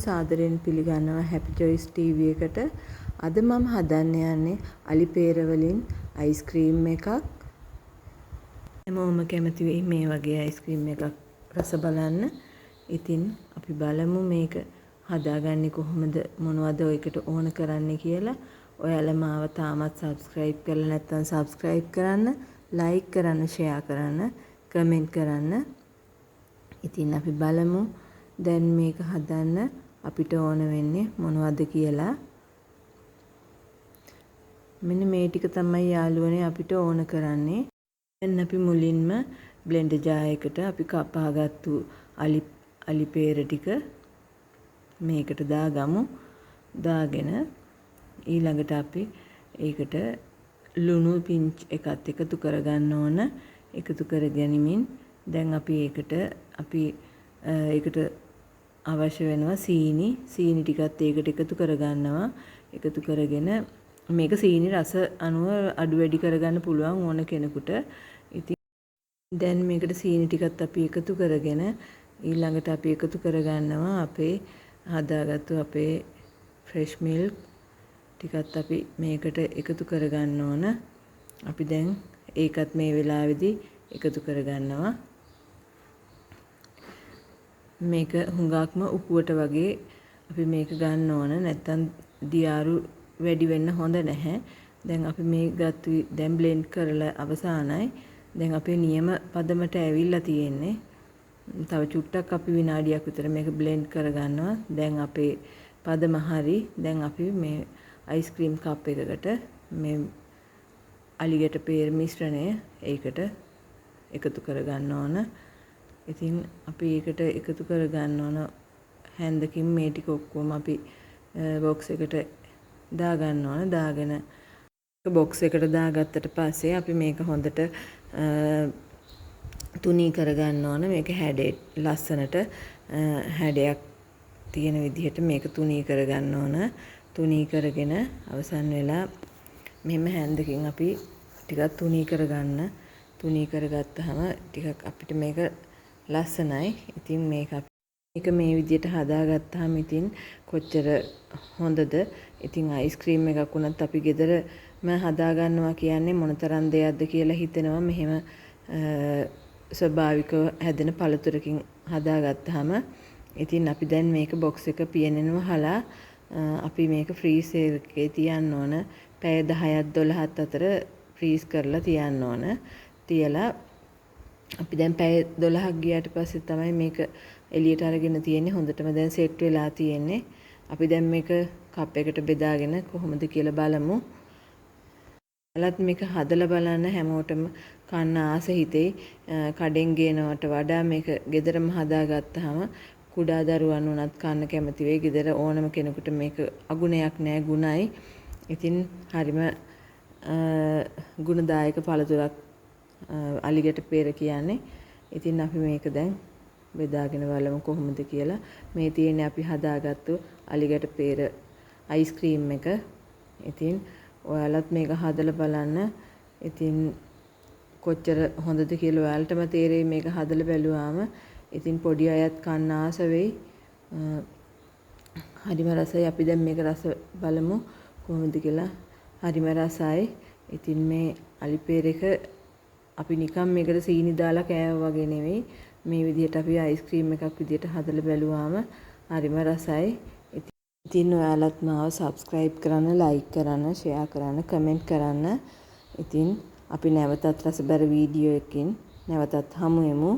සාදරයෙන් පිළිගන්නවා Happy Choice TV එකට. අද මම හදන්න යන්නේ අලි peer වලින් අයිස්ක්‍රීම් එකක්. හැමෝම කැමති වෙයි මේ වගේ අයිස්ක්‍රීම් එකක් රස බලන්න. ඉතින් අපි බලමු මේක හදාගන්නේ කොහොමද, මොනවද ඔයකට ඕන කරන්නේ කියලා. ඔයාලා මාව තාමත් subscribe කරලා නැත්නම් subscribe කරන්න, like කරන්න, share කරන්න, comment කරන්න. ඉතින් අපි බලමු දැන් මේක හදන්න අපිට ඕන වෙන්නේ මොනවද කියලා. මෙන්න මේ ටික තමයි යාළුවනේ අපිට ඕන කරන්නේ. දැන් අපි මුලින්ම බ්ලෙන්ඩර් ජාර් එකට අපි කපාගත්තු අලි peer ටික මේකට දාගමු. දාගෙන ඊළඟට අපි ඒකට ලුණු පිංච් එකත් එකතු කරගන්න ඕන. එකතු කරගනිමින් දැන් අපි ඒකට අවශ්‍ය වෙනවා සීනි ටිකත් ඒකට එකතු කරගන්නවා. එකතු කරගෙන මේක සීනි රස අනුව අඩු වැඩි කරගන්න පුළුවන් ඕන කෙනෙකුට. ඉතින් දැන් මේකට සීනි ටිකත් අපි එකතු කරගෙන ඊළඟට අපි එකතු කරගන්නවා අපේ හදාගත්තු අපේ fresh milk ටිකත් අපි මේකට එකතු කරගන්න ඕන. අපි දැන් ඒකත් මේ වෙලාවේදී එකතු කරගන්නවා. මේක හුඟක්ම උකුවට වගේ අපි මේක ගන්න ඕන. නැත්තම් දියාරු වැඩි වෙන්න හොඳ නැහැ. දැන් අපි මේ දැන් blend කරලා අවසానයි. දැන් අපේ නියම පදමට ඇවිල්ලා තියෙන්නේ. තව චුට්ටක් අපි විනාඩියක් විතර මේක blend කරගන්නවා. දැන් අපේ පදම හරි. දැන් අපි මේ අයිස්ක්‍රීම් කප් එකකට මේ අලිගැට peer මිශ්‍රණය ඒකට එකතු කරගන්න ඕන. ඉතින් අපි ඒකට එකතු කරගන්න ඕන හැන්දකින් මේ ටික ඔක්කොම අපි බොක්ස් එකට දාගන්න ඕන. දාගෙන බොක්ස් එකට දාගත්තට පස්සේ අපි මේක හොඳට තුනී කරගන්න ඕන. මේක හැඩේ ලස්සනට හැඩයක් තියෙන විදිහට මේක තුනී කරගන්න ඕන. තුනී කරගෙන අවසන් වෙලා මෙහෙම හැන්දකින් අපි ටිකක් තුනී කරගන්න. තුනී කරගත්තාම ටිකක් අපිට මේක ලස්සනයි. ඉතින් මේක මේ විදිහට හදාගත්තාම ඉතින් කොච්චර හොඳද. ඉතින් අයිස්ක්‍රීම් එකක් වුණත් අපි ගෙදරම හදාගන්නවා කියන්නේ මොනතරම් දෙයක්ද කියලා හිතෙනවා. මෙහෙම ස්වභාවිකව හැදෙන පළතුරකින් හදාගත්තාම. ඉතින් අපි දැන් මේක බොක්ස් එක පියනෙනව හලා අපි මේක ෆ්‍රීස් එකේ තියන්න ඕන. පැය 10ක් 12ක් අතර ෆ්‍රීස් කරලා තියන්න ඕන. තියලා අපි දැන් පැය 12ක් ගියාට පස්සේ තමයි මේක එළියට අරගෙන තියෙන්නේ. හොඳටම දැන් සෙට් වෙලා තියෙන්නේ. අපි දැන් මේක කප් එකට බෙදාගෙන කොහොමද කියලා බලමු. ඔයාලත් මේක හදලා බලන්න. හැමෝටම කන්න ආස හිතෙයි. කඩෙන් ගේනවට වඩා මේක ගෙදරම හදාගත්තාම කුඩා දරුවන් උනත් කන්න කැමති වෙයි. ගෙදර ඕනම කෙනෙකුට මේක අගුණයක් නෑ, ගුණයි. ඉතින් හරිම ගුණදායක පළතුරක් අලිගැට peer කියන්නේ. ඉතින් අපි මේක දැන් බෙදාගෙන බලමු කොහොමද කියලා. මේ තියෙන්නේ අපි හදාගත්තු අලිගැට peer අයිස්ක්‍රීම් එක. ඉතින් ඔයාලත් මේක හදලා බලන්න. ඉතින් කොච්චර හොඳද කියලා ඔයාලටම තේරෙයි මේක හදලා බැලුවාම. ඉතින් පොඩි අයත් කන්න ආස වෙයි. හරිම රසයි. අපි දැන් මේක රස බලමු කොහොමද කියලා. හරිම රසයි. ඉතින් මේ අලි peer එක අපි නිකන් මේකට සීනි දාලා කෑවා වගේ නෙවෙයි. මේ විදිහට අපි අයිස්ක්‍රීම් එකක් විදිහට හදලා බැලුවාම හරිම රසයි. ඉතින් ඔයාලත් මාව subscribe කරන්න, like කරන්න, share කරන්න, comment කරන්න. ඉතින් අපි නැවතත් රසබර වීඩියෝ එකකින් නැවතත් හමු වෙමු.